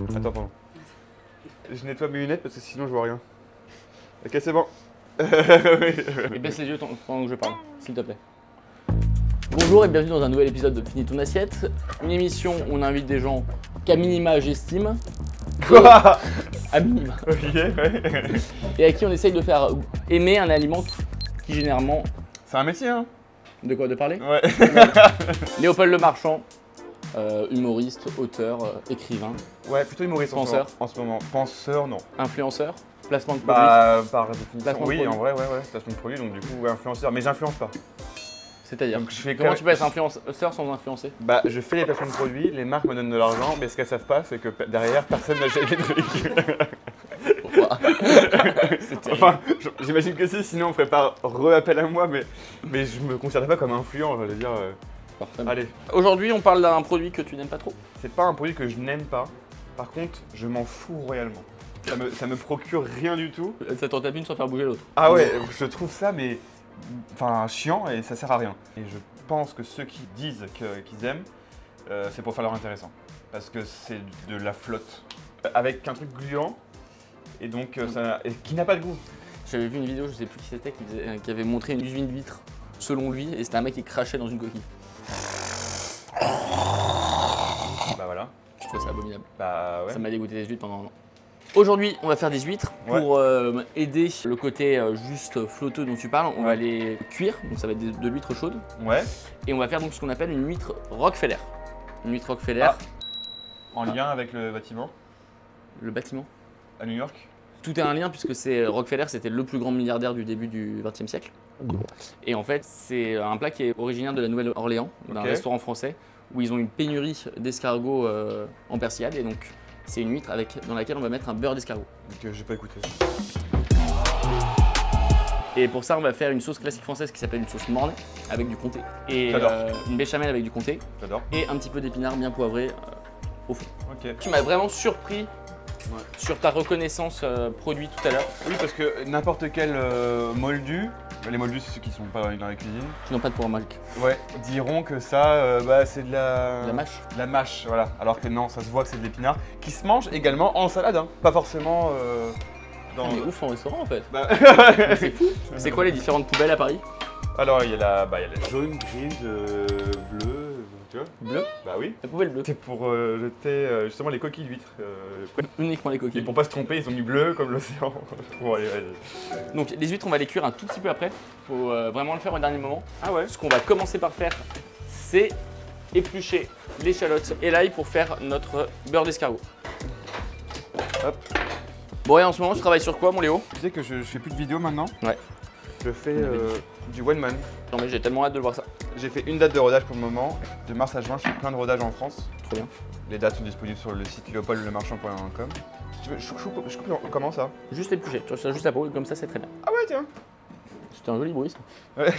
Attends, pardon. Je nettoie mes lunettes parce que sinon je vois rien. Ok, c'est bon. Et baisse les yeux pendant que je parle, s'il te plaît. Bonjour et bienvenue dans un nouvel épisode de Finis ton assiette. Une émission où on invite des gens qu'à minima j'estime. Quoi? À minima. Ok, ouais. Et à qui on essaye de faire aimer un aliment qui généralement... C'est un métier, hein? De quoi de parler? Ouais. Léopold Lemarchand, humoriste, auteur, écrivain, Ouais, plutôt humoriste Penseur. en ce moment. Penseur, non. influenceur, placement de produits. Bah, par définition. Placement de Oui, produit. en vrai, ouais. Placement de produit, donc du coup, ouais, influenceur. Mais j'influence pas. C'est-à-dire, Donc je fais comment tu peux être influenceur sans influencer? Bah, je fais les placements de produits, les marques me donnent de l'argent, mais ce qu'elles savent pas, c'est que derrière, personne n'achète les trucs. Pourquoi? Enfin, j'imagine que si, sinon on ferait pas re-appel à moi, mais je me considère pas comme influent, j'allais dire. Parfait. Allez, Aujourd'hui, on parle d'un produit que tu n'aimes pas trop. c'est pas un produit que je n'aime pas, par contre, je m'en fous royalement. Ça me procure rien du tout. Ça t'en tape une sans faire bouger l'autre. Ah ouais, je trouve ça, mais. Enfin, chiant et ça sert à rien. Et je pense que ceux qui disent qu'ils aiment, c'est pour faire leur intéressant. Parce que c'est de la flotte. Avec un truc gluant, et donc et qui n'a pas de goût. J'avais vu une vidéo, je sais plus qui c'était, qui avait montré une usine d'huîtres, selon lui, et c'était un mec qui crachait dans une coquille. Bah voilà. Je trouve ça abominable. Bah ouais. Ça m'a dégoûté des huîtres pendant un an. Aujourd'hui, on va faire des huîtres pour aider le côté juste flotteux dont tu parles. On va les cuire, donc ça va être de l'huître chaude. Ouais. Et on va faire donc ce qu'on appelle une huître Rockefeller. Une huître Rockefeller. Ah. En lien avec le bâtiment Le bâtiment. à New York. Tout est un lien puisque Rockefeller, c'était le plus grand milliardaire du début du XXe siècle. Et en fait, c'est un plat qui est originaire de la Nouvelle-Orléans, d'un restaurant français, où ils ont une pénurie d'escargots en persillade. Et donc, c'est une huître dans laquelle on va mettre un beurre d'escargot. Donc j'ai pas écouté. Et pour ça, on va faire une sauce classique française qui s'appelle une sauce mornay avec du comté. Et une béchamel avec du comté. J'adore. Et un petit peu d'épinards bien poivrés au fond. Ok. Tu m'as vraiment surpris sur ta reconnaissance produit tout à l'heure. Oui, parce que n'importe quel moldu, les moldus c'est ceux qui sont pas dans la cuisine, Qui n'ont pas de poids magique. ouais, diront que ça, bah, c'est de la... De la mâche. De la mâche, voilà. Alors que non, ça se voit que c'est de l'épinard, qui se mange également en salade, hein. Pas forcément dans... On est ouf en restaurant en fait. Bah... C'est fou. C'est quoi les différentes poubelles à Paris? Alors il y a la jaune, grise, bleue, tu vois. Bleu. Bah oui. La poubelle bleue. C'est pour jeter justement les coquilles d'huîtres. Uniquement les Et coquilles. pour pas se tromper, ils ont mis bleu comme l'océan. Bon allez, vas-y. Donc les huîtres, on va les cuire un tout petit peu après. Faut vraiment le faire au dernier moment. Ah ouais. Ce qu'on va commencer par faire, c'est éplucher l'échalote et l'ail pour faire notre beurre d'escargot. Hop. Bon, et en ce moment, tu travailles sur quoi, mon Léo? Tu sais que je fais plus de vidéos maintenant. Ouais. Je fais du one man. Non, mais j'ai tellement hâte de voir ça. J'ai fait une date de rodage pour le moment. De mars à juin, je fais plein de rodages en France. Trop bien. Les dates sont disponibles sur le site leopoldlemarchand.com. Je coupe comment ça? Juste éplucher. Tu retires juste la peau et comme ça, c'est très bien. Ah ouais, tiens. C'était un joli bruit, ça. Ouais.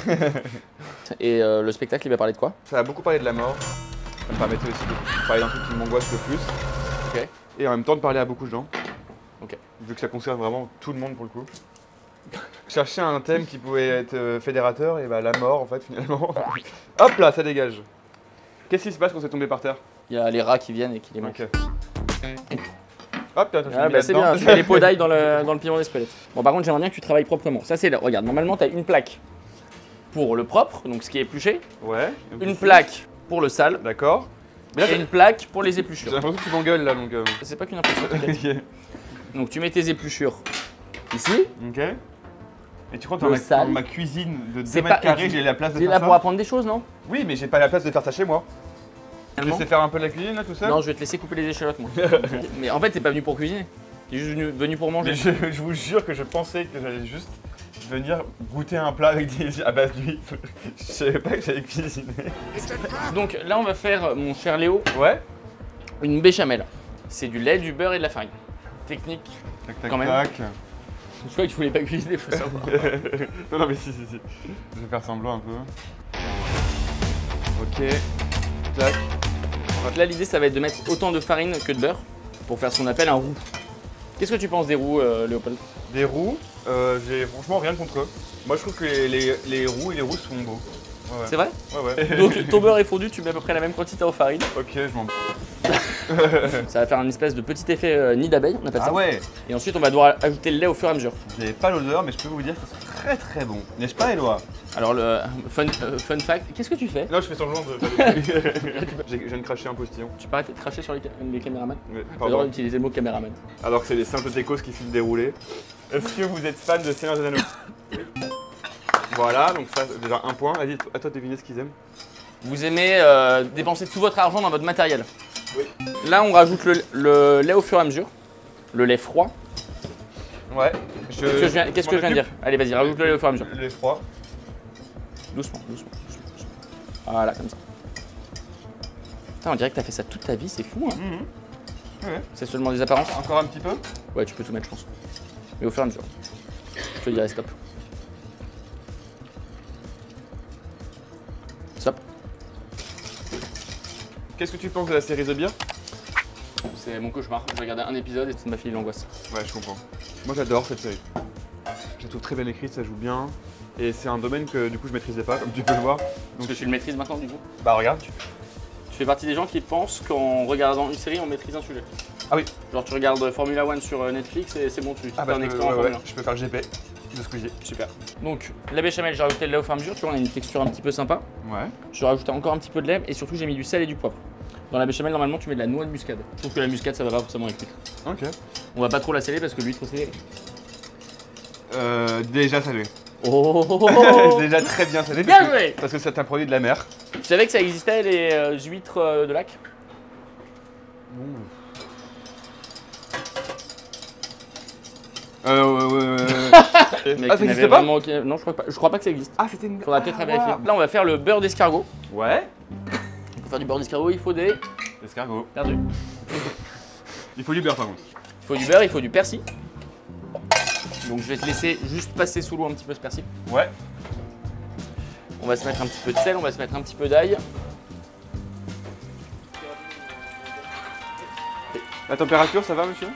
Et le spectacle, il va parler de quoi? Ça a beaucoup parlé de la mort. Ça me permettait aussi de parler d'un truc qui m'angoisse le plus. Ok. Et en même temps de parler à beaucoup de gens. Ok. Vu que ça concerne vraiment tout le monde pour le coup. Chercher un thème qui pouvait être fédérateur, et bah la mort en fait finalement. Hop là, ça dégage. Qu'est-ce qui se passe quand c'est tombé par terre? Il y a les rats qui viennent et qui les mangent. Ok. Hop, t'as Ah bah c'est bien, tu fais les pots d'ail dans le piment d'Espelette. Bon par contre j'aimerais bien que tu travailles proprement. Ça c'est là, regarde, normalement tu as une plaque pour le propre, donc ce qui est épluché. Ouais. Une plaque pour le sale. D'accord. Mais là, Et une plaque pour les j'ai épluchures. l'impression que tu m'engueules là donc. C'est pas qu'une impression. Ok. Donc tu mets tes épluchures ici. Ok. Et tu crois que Le dans sale. ma cuisine de 2 C'est mètres pas- carrés, j'ai la place de Tu es faire là ça? pour apprendre des choses, non? Oui, mais j'ai pas la place de faire ça chez moi. Tu Finalement. sais faire un peu de la cuisine là tout seul? Non, je vais te laisser couper les échalotes moi. Mais en fait t'es pas venu pour cuisiner. T'es juste venu pour manger. Mais je vous jure que je pensais que j'allais juste venir goûter un plat avec des à base d'huile. Je savais pas que j'allais cuisiner. Donc là on va faire, mon cher Léo, Ouais. une béchamel. C'est du lait, du beurre et de la farine. Technique. Tac tac Quand même. tac. Je crois que tu voulais pas cuisiner, faut savoir. Non mais si. Je vais faire semblant un peu. Ok. Tac. Donc là l'idée ça va être de mettre autant de farine que de beurre pour faire ce qu'on appelle un roux. Qu'est-ce que tu penses des roux, Léopold? Des roux, j'ai franchement rien contre eux. Moi je trouve que les roux et les rousses sont beaux. Ouais, ouais. C'est vrai? Ouais ouais. Donc ton beurre est fondu, tu mets à peu près la même quantité en farine. Ok, je m'en... Ça va faire un espèce de petit effet nid d'abeille, on appelle ça. Ah ouais. Et ensuite, on va devoir ajouter le lait au fur et à mesure. Vous n'avez pas l'odeur, mais je peux vous dire que c'est très très bon. N'est-ce pas, Eloi? Alors, le fun fact, qu'est-ce que tu fais? Non, je fais semblant de. Je viens de cracher un postillon. Tu peux arrêter de cracher sur les caméramans? Ouais, J'adore pardon. utiliser le mot caméraman. Alors que c'est les simples techos qui filent déroulés. Est-ce que vous êtes fan de Seigneur des Anneaux? Voilà, donc ça, déjà un point. Vas-y, à toi de deviner ce qu'ils aiment. Vous aimez dépenser tout votre argent dans votre matériel. Oui. Là, on rajoute le lait au fur et à mesure. Le lait froid. Ouais. Qu'est-ce que je viens de dire? Allez, vas-y, rajoute le lait au fur et à mesure. Les froids. Doucement, doucement, doucement. Voilà, comme ça. Putain, on dirait que t'as fait ça toute ta vie, c'est fou, hein. Ouais. C'est seulement des apparences? Encore un petit peu. Ouais, tu peux tout mettre, je pense. Mais au fur et à mesure. Je te dirai stop. Stop. Qu'est-ce que tu penses de la série The Bear? C'est mon cauchemar. Je regardais un épisode et ça m'a filé l'angoisse. Ouais, je comprends. Moi, j'adore cette série. Je la trouve très bien écrite, ça joue bien. Et c'est un domaine que du coup je maîtrisais pas, comme tu peux le voir. Parce que tu le maîtrises maintenant, du coup. Bah regarde. Tu fais partie des gens qui pensent qu'en regardant une série, on maîtrise un sujet. Ah oui. Genre, tu regardes Formula One sur Netflix et c'est bon, tu fais Ah bah un extrait en Formule 1. je peux faire le GP de Squeezie. Super. Donc, la béchamel, j'ai rajouté le lait au fur et à mesure. Tu vois, on a une texture un petit peu sympa. Ouais. Je vais rajouter encore un petit peu de lait et surtout, j'ai mis du sel et du poivre. Dans la béchamel, normalement, tu mets de la noix de muscade. Je trouve que la muscade, ça va pas forcément avec l'huître. Ok. On va pas trop la sceller parce que l'huître, c'est. Déjà salé. Oh Déjà très bien salé. Bien joué. Parce que c'est un produit de la mer. Tu savais que ça existait les huîtres de lac? Ah, ça existe pas? Non, je crois pas que ça existe. Ah, c'était une. Faudra peut-être vérifier. Là, on va faire le beurre d'escargot. Ouais. Pour faire du beurre d'escargot, il faut des. Escargot. Perdu. Il faut du beurre par contre. Il faut du beurre, il faut du persil. Donc je vais te laisser juste passer sous l'eau un petit peu ce persil. Ouais. On va se mettre un petit peu de sel, on va se mettre un petit peu d'ail. La température, ça va, monsieur?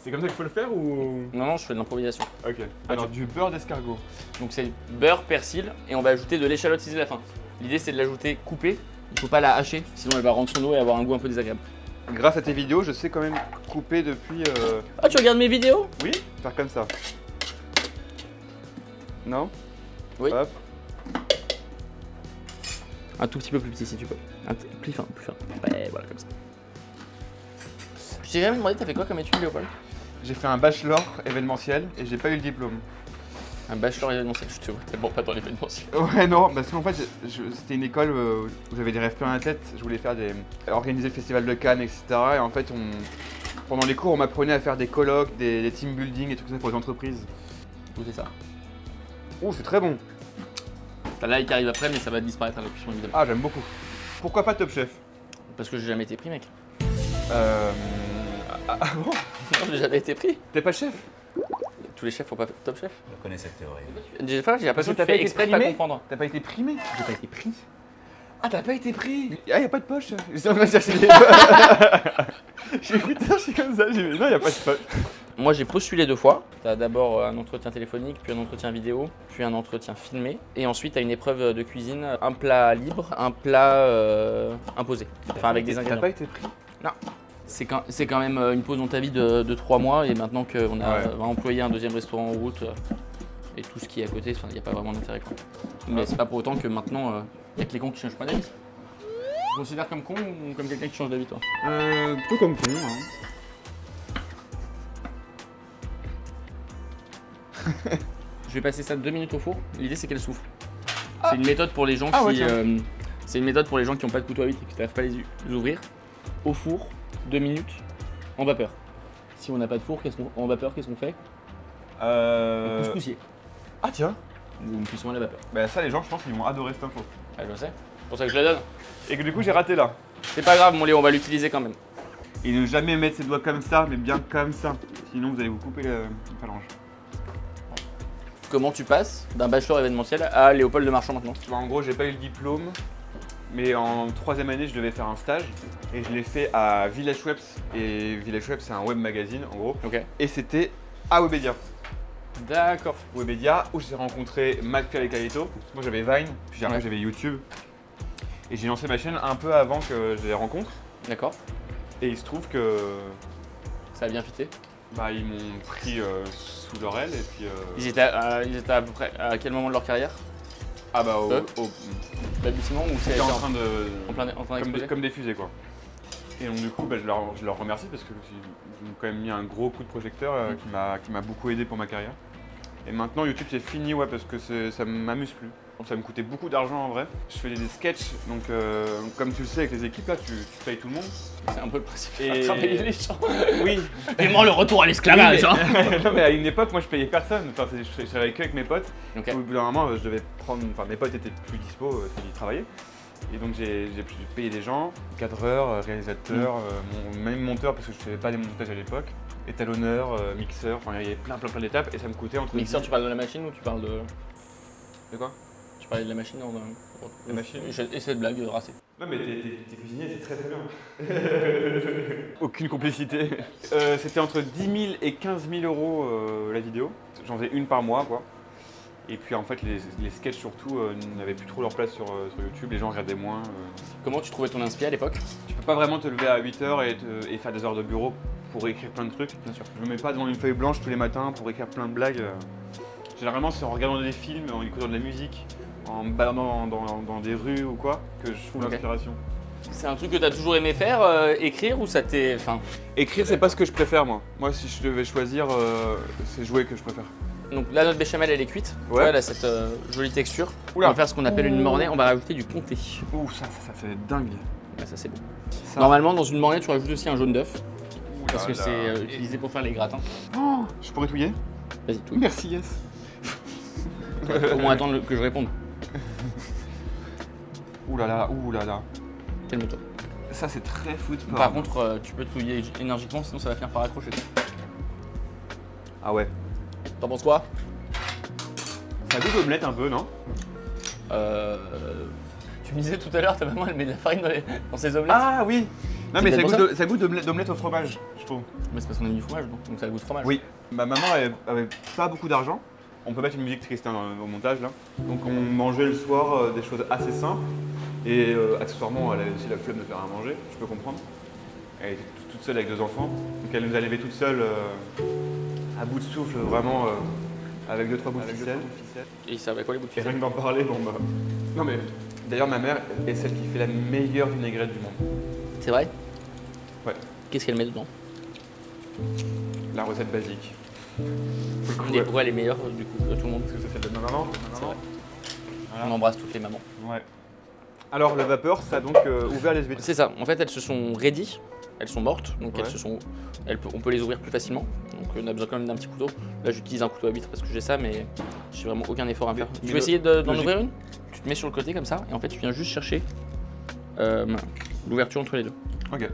C'est comme ça qu'il faut le faire ou? Non, je fais de l'improvisation. Ok. Alors du beurre d'escargot. Donc c'est beurre, persil et on va ajouter de l'échalote ciselée à la fin. L'idée c'est de l'ajouter coupée, il faut pas la hacher, sinon elle va rendre son eau et avoir un goût un peu désagréable. Grâce à tes vidéos, je sais quand même couper depuis. Ah, tu regardes mes vidéos? Oui. Faire comme ça. Non? Oui. Hop. Un tout petit peu plus petit si tu peux. Plus fin, plus fin. Ouais, voilà, comme ça. Je t'ai jamais demandé, t'as fait quoi comme étude, Léopold? J'ai fait un bachelor événementiel et j'ai pas eu le diplôme. Un bachelor événementiel, je te vois tellement pas dans l'événementiel. Ouais, non, parce qu'en fait, c'était une école où j'avais des rêves plein la tête. Je voulais faire organiser le festival de Cannes, etc. Et en fait, pendant les cours, on m'apprenait à faire des colloques, des team building et tout ça pour les entreprises. Goûtez ça. Oh, c'est très bon. T'as l'ail qui arrive après, mais ça va disparaître à la cuisson évidemment. Ah, j'aime beaucoup. Pourquoi pas Top Chef? Parce que j'ai jamais été pris, mec. Ah bon? Non, j'ai jamais été pris. T'es pas chef? Tous les chefs font pas Top Chef. Je connais cette théorie. Des fois, j'ai l'impression que t'as tu pas fais été exprès de pas primé? comprendre. T'as pas été primé? J'ai pas été pris. Ah, t'as pas été pris? Ah, y'a pas de poche? J'étais en train de chercher des J'ai dit putain, je suis comme ça. J'ai dit non, y'a pas de poche. Moi, j'ai postulé 2 fois. T'as d'abord un entretien téléphonique, puis un entretien vidéo, puis un entretien filmé. Et ensuite, t'as une épreuve de cuisine, un plat libre, un plat imposé. Enfin, avec des T'as ingrédients. pas été pris? Non. C'est quand même une pause dans ta vie de 3 mois. Et maintenant qu'on a Ouais. employé un deuxième restaurant en route et tout ce qui est à côté, il n'y a pas vraiment d'intérêt. Mais c'est pas pour autant que maintenant, il y a que les cons qui changent pas d'avis. Tu te considères comme con ou comme quelqu'un qui change d'avis, toi? Tout comme con, hein. Je vais passer ça 2 minutes au four. L'idée c'est qu'elle souffle. C'est une méthode pour les gens Ah ouais, qui. tiens. C'est une méthode pour les gens qui n'ont pas de couteau à huître et qui ne savent pas les ouvrir. Au four, 2 minutes, en vapeur. Si on n'a pas de four, en vapeur, qu'est-ce qu'on fait? Couscoussier. Ah tiens. Ou une cuisson à la vapeur. Bah ça, les gens, je pense qu'ils vont adorer cette info. Ah, je sais. C'est pour ça que je la donne. Et que du coup, j'ai raté là. C'est pas grave, mon Léo, on va l'utiliser quand même. Et ne jamais mettre ses doigts comme ça, mais bien comme ça. Sinon, vous allez vous couper la phalange. Comment tu passes d'un bachelor événementiel à Léopold de Marchand maintenant? Tu vois, en gros, j'ai pas eu le diplôme, mais en 3e année, je devais faire un stage. Et je l'ai fait à Village Webs. Et Village Webs, c'est un web magazine, en gros. Ok. Et c'était à Webedia. D'accord. Webedia, où j'ai rencontré McFly et Carlito. Moi j'avais Vine, puis après j'avais YouTube. Et j'ai lancé ma chaîne un peu avant que je les rencontre. D'accord. Et il se trouve que Ça a bien fité. bah, ils m'ont pris sous leur aile et puis. Ils étaient à peu près à quel moment de leur carrière? Ah bah au balbutiement ou c'est c'était en train de. en plein d'exploser? Comme des fusées quoi. Et donc du coup bah, je leur remercie parce que ils m'ont quand même mis un gros coup de projecteur qui m'a beaucoup aidé pour ma carrière. Et maintenant YouTube c'est fini ouais parce que ça m'amuse plus. Ça me coûtait beaucoup d'argent en vrai. Je fais des sketchs, donc comme tu le sais avec les équipes là, tu payes tout le monde. C'est un peu le principe. Et- Travailler les gens. Oui. Vraiment le retour à l'esclavage. Oui, mais... non mais à une époque moi je payais personne. Enfin je travaillais que avec mes potes. Ok. Au bout d'un moment je devais prendre. Enfin mes potes étaient plus dispo, ils travaillaient. Et donc j'ai pu payer des gens, cadreurs, réalisateurs, même monteur parce que je faisais pas des montages à l'époque, étalonneur, mixeur, enfin il y avait plein d'étapes et ça me coûtait entre. Mixeur, tu parles de la machine ou tu parles de. De quoi? Tu parlais de la machine dans La machine. Et cette blague racée. Non mais t'es cuisinier, c'est très bien. Aucune complicité. C'était entre 10 000 et 15 000 euros la vidéo. J'en faisais une par mois quoi. Et puis en fait les sketchs surtout n'avaient plus trop leur place sur YouTube, les gens regardaient moins. Comment tu trouvais ton inspi à l'époque? Tu peux pas vraiment te lever à 8h et faire des heures de bureau pour écrire plein de trucs. Bien sûr. Je me mets pas devant une feuille blanche tous les matins pour écrire plein de blagues. Généralement c'est en regardant des films, en écoutant de la musique, en me baladant dans des rues ou quoi, que je trouve l'inspiration. C'est un truc que tu as toujours aimé faire, écrire ou ça t'est. Enfin... Écrire c'est pas ce que je préfère moi. Moi si je devais choisir, c'est jouer que je préfère. Donc là notre béchamel elle est cuite. Ouais. Elle a cette jolie texture. Oula. On va faire ce qu'on appelle une mornay, on va rajouter du comté. Ouh ça fait dingue. Ouais, ça c'est bon. Ça. Normalement dans une mornay tu rajoutes aussi un jaune d'œuf. Ouh Parce là que là. c'est utilisé pour faire les gratins. Oh, je pourrais touiller? Vas-y, tout. Merci yes. Au moins attendre que je réponde. Ouh là là, ouh là là. Calme-toi. Ça c'est très foot. Par contre, tu peux touiller énergiquement, sinon ça va finir par accrocher. Ah ouais. T'en penses quoi? Ça goûte d'omelette un peu non? Tu me disais tout à l'heure, ta maman elle met de la farine dans ses omelettes. Ah oui. Non mais C'est peut-être ça goûte d'omelette au fromage, je trouve. Mais c'est parce qu'on a mis du fromage, donc ça a goût de fromage. Oui. Ma maman elle avait pas beaucoup d'argent. On peut mettre une musique triste hein, au montage là. Donc on mangeait le soir des choses assez simples. Et accessoirement elle avait aussi la flemme de faire à manger, je peux comprendre. Elle était toute seule avec 2 enfants. Donc elle nous a levé toute seule à bout de souffle vraiment avec 2-3 bouts de ficelle. Et il servait à quoi les bouts de Et ficelle? rien que d'en parler, bon bah. Non mais d'ailleurs ma mère est celle qui fait la meilleure vinaigrette du monde. C'est vrai? Ouais. Qu'est-ce qu'elle met dedans? La recette basique. Et pourquoi elle est meilleure du coup que tout le monde? Parce que c'est celle de ma maman. C'est vrai. Voilà. On embrasse toutes les mamans. Ouais. Alors la vapeur, ça a donc ouvert les huîtres. C'est ça, en fait elles se sont ready, elles sont mortes, donc Ouais. on peut les ouvrir plus facilement. Donc on a besoin quand même d'un petit couteau. Là j'utilise un couteau à huître parce que j'ai ça, mais j'ai vraiment aucun effort à faire. Tu veux essayer d'en logique. ouvrir une? Tu te mets sur le côté comme ça, et en fait tu viens juste chercher l'ouverture entre les deux. Ok.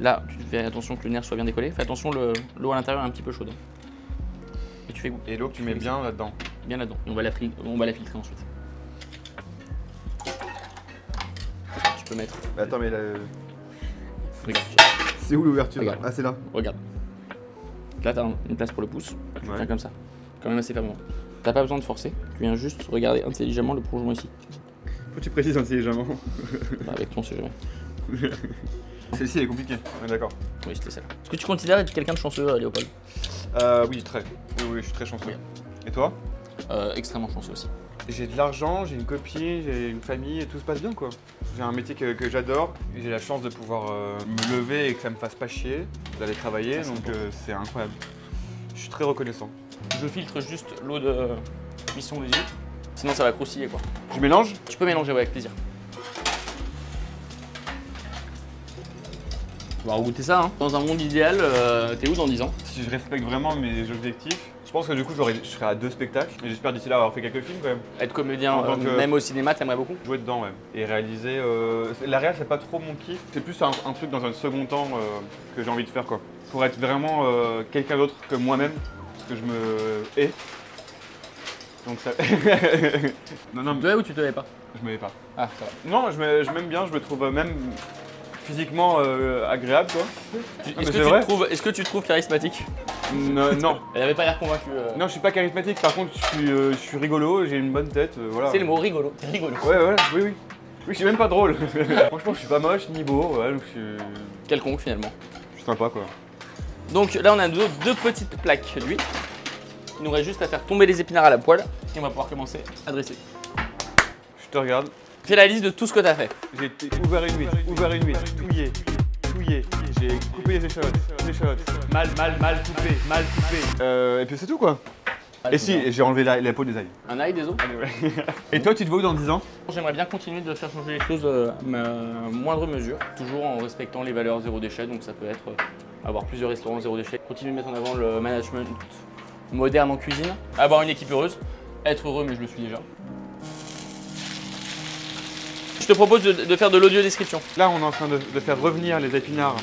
Là, tu fais attention que le nerf soit bien décollé. Fais attention, l'eau à l'intérieur est un petit peu chaude. Et tu fais Et l'eau que tu mets bien là-dedans. bien là-dedans. Et on va la filtrer ensuite. Tu peux mettre. Attends mais Regarde. c'est où l'ouverture? Regarde. Ah c'est là. Regarde. Là, t'as une place pour le pouce. Tu Ouais. viens comme ça. Quand même assez fermement. T'as pas besoin de forcer. Tu viens juste regarder intelligemment le prolongement ici. Faut que tu précises intelligemment. Bah, avec toi, on sait jamais. Celle-ci elle est compliquée. On est d'accord. Oui, c'était celle. Est-ce que tu considères être quelqu'un de chanceux, Léopold? Oui très. Oui, je suis très chanceux. Et toi? Extrêmement chanceux aussi. J'ai de l'argent, j'ai une copine, j'ai une famille et tout se passe bien quoi. J'ai un métier que j'adore, j'ai la chance de pouvoir me lever et que ça me fasse pas chier d'aller travailler, Ah, c'est donc c'est incroyable. Je suis très reconnaissant. Je filtre juste l'eau de cuisson des huîtres. Sinon, ça va croustiller quoi. Je mélange? Tu peux mélanger, ouais, avec plaisir. On va goûter ça, hein. Dans un monde idéal, t'es où dans 10 ans? Si je respecte vraiment mes objectifs, je pense que du coup je serai à 2 spectacles, et j'espère d'ici là avoir fait quelques films quand même. Être comédien, En tant que- même au cinéma, t'aimerais beaucoup? Jouer dedans ouais. Et réaliser. La réal c'est pas trop mon kiff, c'est plus un truc dans un second temps que j'ai envie de faire quoi. Pour être vraiment quelqu'un d'autre que moi-même, parce que je me hais. Donc ça. non, Tu te hais ou tu te hais pas? je me hais pas. Ah, ça va. Non, je m'aime bien, je me trouve même physiquement agréable, quoi. Est-ce que tu te trouves charismatique? Non. Elle avait pas l'air convaincue. Non, je suis pas charismatique, par contre, je suis rigolo, j'ai une bonne tête, voilà. C'est le mot rigolo, t'es rigolo. Ouais, oui. Oui, je suis même pas drôle. Franchement, je suis pas moche ni beau, ouais, donc je suis... Quelconque finalement. Je suis sympa, quoi. Donc là, on a deux petites plaques d'huile. Il nous reste juste à faire tomber les épinards à la poêle et on va pouvoir commencer à dresser. Je te regarde. Fais la liste de tout ce que tu as fait. J'ai ouvert une huître, touillé, j'ai coupé les échalotes, mal coupé. Et puis c'est tout, quoi. Et si, j'ai enlevé la peau des ailes. Un ail, des os. Et toi, tu te vois où dans 10 ans? J'aimerais bien continuer de faire changer les choses à moindre mesure, toujours en respectant les valeurs zéro déchet. Donc ça peut être avoir plusieurs restaurants zéro déchet, continuer de mettre en avant le management moderne en cuisine, avoir une équipe heureuse, être heureux, mais je le suis déjà. Je te propose de faire de l'audio description. Là, on est en train de faire revenir les épinards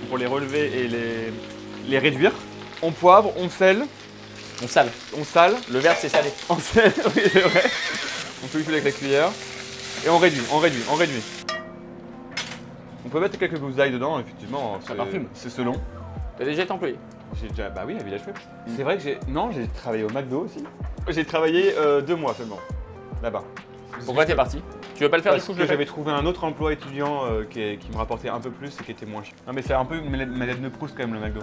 pour les relever et les réduire. On poivre, on sel. On sale. On sale. Le verbe, c'est salé. On sel, oui, c'est vrai. On touille avec la cuillère. Et on réduit. On peut mettre quelques gousses d'ail dedans, effectivement. Ça parfume. C'est selon. T'as déjà été employé? J'ai déjà, bah oui, à Village Web. C'est vrai que j'ai travaillé au McDo aussi. J'ai travaillé 2 mois seulement, là-bas. Pourquoi t'es parti? Tu veux pas le faire du coup? Parce que j'avais trouvé un autre emploi étudiant qui me rapportait un peu plus et qui était moins cher. Non mais c'est un peu une lettre de Proust quand même, le McDo.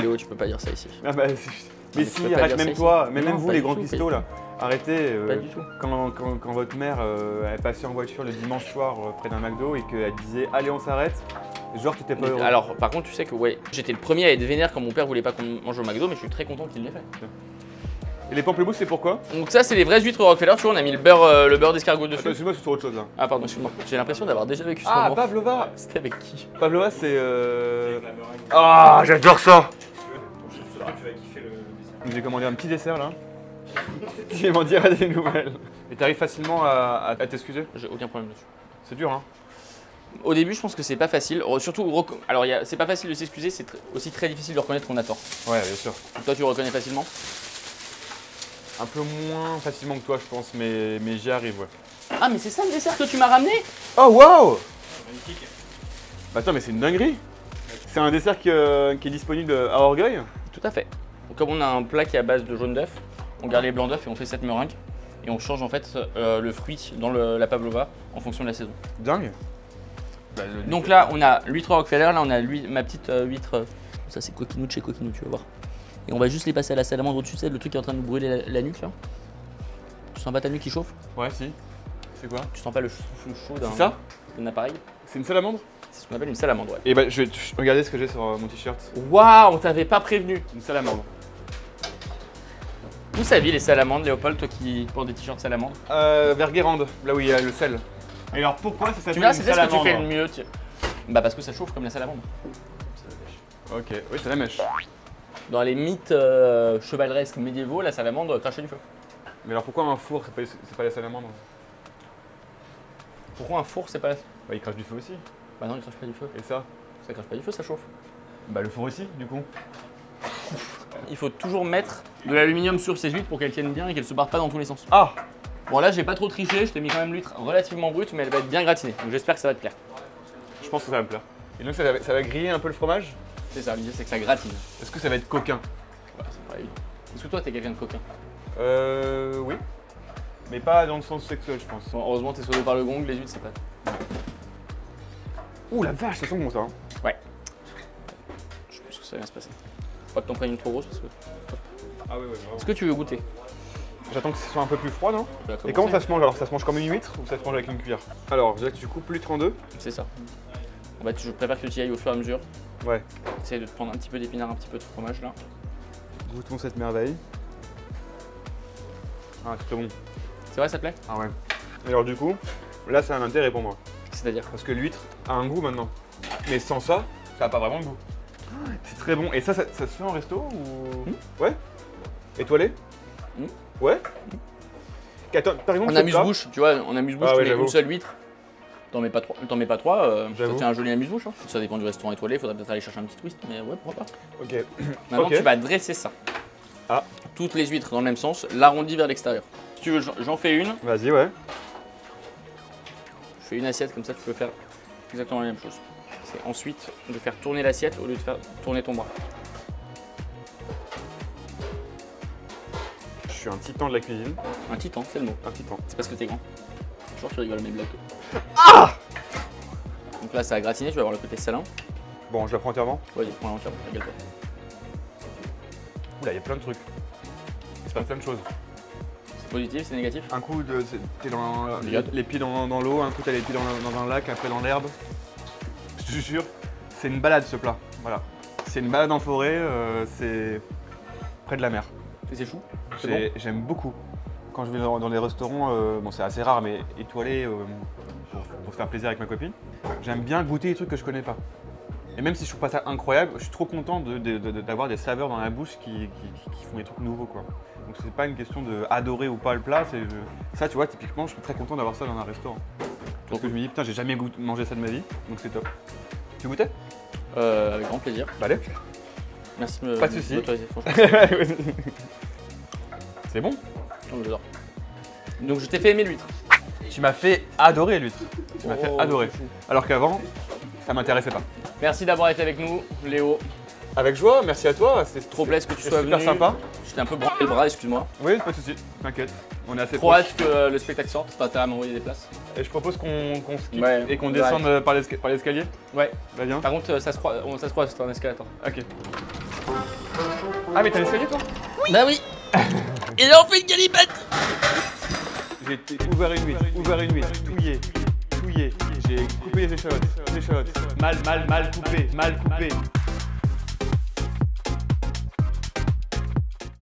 Léo, tu peux pas dire ça ici. Ah bah, mais si, arrête, même toi, même vous les grands cuistots là. Arrêtez, pas du tout. Quand votre mère elle passait en voiture le dimanche soir près d'un McDo et qu'elle disait allez on s'arrête, genre t'étais pas heureux. Alors par contre tu sais que ouais, j'étais le premier à être vénère quand mon père voulait pas qu'on mange au McDo, mais je suis très content qu'il l'ait fait. Et les pamplemousses c'est pourquoi? Donc ça c'est les vraies huîtres Rockefeller, tu vois on a mis le beurre d'escargot dessus. Excuse-moi c'est sur autre chose là. Ah pardon excuse-moi, j'ai l'impression d'avoir déjà vécu ce moment. Ah pavlova. C'était avec qui? Pavlova c'est Ah j'adore ça. J'ai commandé un petit dessert là. Qui m'en dira des nouvelles. Et t'arrives facilement à t'excuser? J'ai aucun problème dessus. C'est dur hein. Au début je pense que c'est pas facile, surtout, alors c'est pas facile de s'excuser, c'est aussi très difficile de reconnaître qu'on a tort. Ouais bien sûr. Toi tu le reconnais facilement? Un peu moins facilement que toi je pense, mais j'y arrive ouais. Ah mais c'est ça le dessert que tu m'as ramené? Oh waouh! Magnifique. Bah attends mais c'est une dinguerie. C'est un dessert qui est disponible à Orgueil? Tout à fait. Donc, comme on a un plat qui est à base de jaune d'œuf, on garde les blancs d'œuf et on fait cette meringue. Et on change en fait le fruit dans la pavlova en fonction de la saison. Dingue. Bah, donc là on a l'huître Rockefeller, là on a ma petite huître, ça c'est coquinou de chez Coquinou, tu vas voir. Et on va juste les passer à la salamandre au-dessus, c'est le truc qui est en train de nous brûler la nuque là. Tu sens pas ta nuque qui chauffe? Ouais si. C'est quoi? Tu sens pas le souffle chaud d'un appareil? C'est une salamandre? C'est ce qu'on appelle une salamandre, ouais. Et bah je vais regarder ce que j'ai sur mon t-shirt. Waouh, on t'avait pas prévenu. Une salamandre. Où ça vit les salamandres, Léopold, toi qui portes des t-shirts salamandres? Vers Guérande, là où il y a le sel. Et alors pourquoi ça s'appelle une salamandre? Tu vois, c'est ce que tu fais le mieux. Bah parce que ça chauffe comme la salamandre. Ok, oui c'est la mèche. Dans les mythes chevaleresques médiévaux, la salamandre crachait du feu. Mais alors pourquoi un four c'est pas la salamandre? Pourquoi un four c'est pas la... Bah il crache du feu aussi. Bah non il crache pas du feu. Et ça? Ça crache pas du feu, ça chauffe. Bah le four aussi du coup. Il faut toujours mettre de l'aluminium sur ces huîtres pour qu'elles tiennent bien et qu'elles se barrent pas dans tous les sens. Ah! Bon là j'ai pas trop triché, je t'ai mis quand même l'huître relativement brute mais elle va être bien gratinée. Donc j'espère que ça va te plaire. Je pense que ça va me plaire. Et donc ça va griller un peu le fromage? C'est ça, l'idée c'est que ça gratine. Est-ce que ça va être coquin? Bah c'est pas évident. Est-ce que toi t'es quelqu'un de coquin? Oui. Mais pas dans le sens sexuel je pense. Bon, heureusement t'es sauvé par le gong, les huîtres c'est pas... Ouh la vache, ça sent bon ça hein. Ouais. Je pense que ça va bien se passer. Faut pas que t'en prennes une trop grosse parce que... Ah oui, vraiment. Est-ce que tu veux goûter? J'attends que ce soit un peu plus froid non? Et comment ça se mange alors? Ça se mange comme une huître ou ça se mange avec une cuillère? Alors, je dirais que tu coupes l'huître en deux. C'est ça. En fait, je préfère que tu y ailles au fur et à mesure. Ouais. Essaye de te prendre un petit peu d'épinards, un petit peu de fromage là. Goûtons cette merveille. Ah, c'est très bon. C'est vrai, ça te plaît? Ah ouais. Et alors du coup, là c'est un intérêt pour moi. C'est-à-dire? Parce que l'huître a un goût maintenant. Mais sans ça, ça n'a pas vraiment de goût. C'est très bon. Et ça se fait en resto ou... Ouais. Étoilé? Ouais. Attends, par exemple, en amuse-bouche, tu vois, en amuse-bouche, tu mets une seule huître. T'en mets pas trois, ça tient un joli amuse-bouche. Hein. Ça dépend du restaurant étoilé, il faudra peut-être aller chercher un petit twist, mais ouais, pourquoi pas. Ok. Maintenant, tu vas dresser ça. Ah. Toutes les huîtres dans le même sens, l'arrondi vers l'extérieur. Si tu veux, j'en fais une. Vas-y, ouais. Tu fais une assiette, comme ça tu peux faire exactement la même chose. C'est ensuite de faire tourner l'assiette au lieu de faire tourner ton bras. Je suis un titan de la cuisine. Un titan, c'est le mot. Un titan. C'est parce que t'es grand. Toujours tu rigoles mes blagues. Ah! Donc là ça a gratiné, tu vas avoir le côté salin. Bon, je la prends entièrement. Vas-y, prends l'entière, régale-toi. Oula, il y a plein de trucs. Il se passe plein de choses. C'est positif, c'est négatif? Un coup, t'es dans Regarde. les pieds dans l'eau, un coup t'as les pieds dans un lac, après dans l'herbe. Je te jure, c'est une balade ce plat. Voilà. C'est une balade en forêt, c'est près de la mer. Et c'est chou? C'est bon? J'aime beaucoup. Quand je vais dans les restaurants, bon c'est assez rare, mais étoilé pour se faire plaisir avec ma copine, j'aime bien goûter des trucs que je connais pas. Et même si je trouve pas ça incroyable, je suis trop content d'avoir des saveurs dans la bouche qui font des trucs nouveaux, quoi. Donc c'est pas une question de adorer ou pas le plat, ça tu vois typiquement je suis très content d'avoir ça dans un restaurant. Parce que je me dis putain j'ai jamais mangé ça de ma vie, donc c'est top. Tu goûtais? Avec grand plaisir. Bah allez. Merci Pas de soucis. m'autoriser, franchement. C'est bon? Oh, j'adore. Donc je t'ai fait aimer l'huître. Tu m'as fait adorer l'huître. Tu m'as fait Oh, adorer. c'est fou. Alors qu'avant, ça m'intéressait pas. Merci d'avoir été avec nous, Léo. Avec joie, merci à toi, c'est Trop plaisir que tu c'est sois super venu. sympa. J'étais un peu branlé le bras, excuse-moi. Oui, pas de soucis, t'inquiète. On est assez Trop proches. hâte que le spectacle sorte, t'as intérêt à m'envoyer des places. Et je propose qu'on skip Ouais, et qu'on ouais. descende par l'escalier. Ouais. Bah viens. Par contre, ça se croise, c'est un escalator. Ok. Ah mais t'as l'escalier toi? Bah oui. Et là on fait une galipette. J'ai ouvert une huître, touillé. J'ai coupé les échalotes, mal coupé.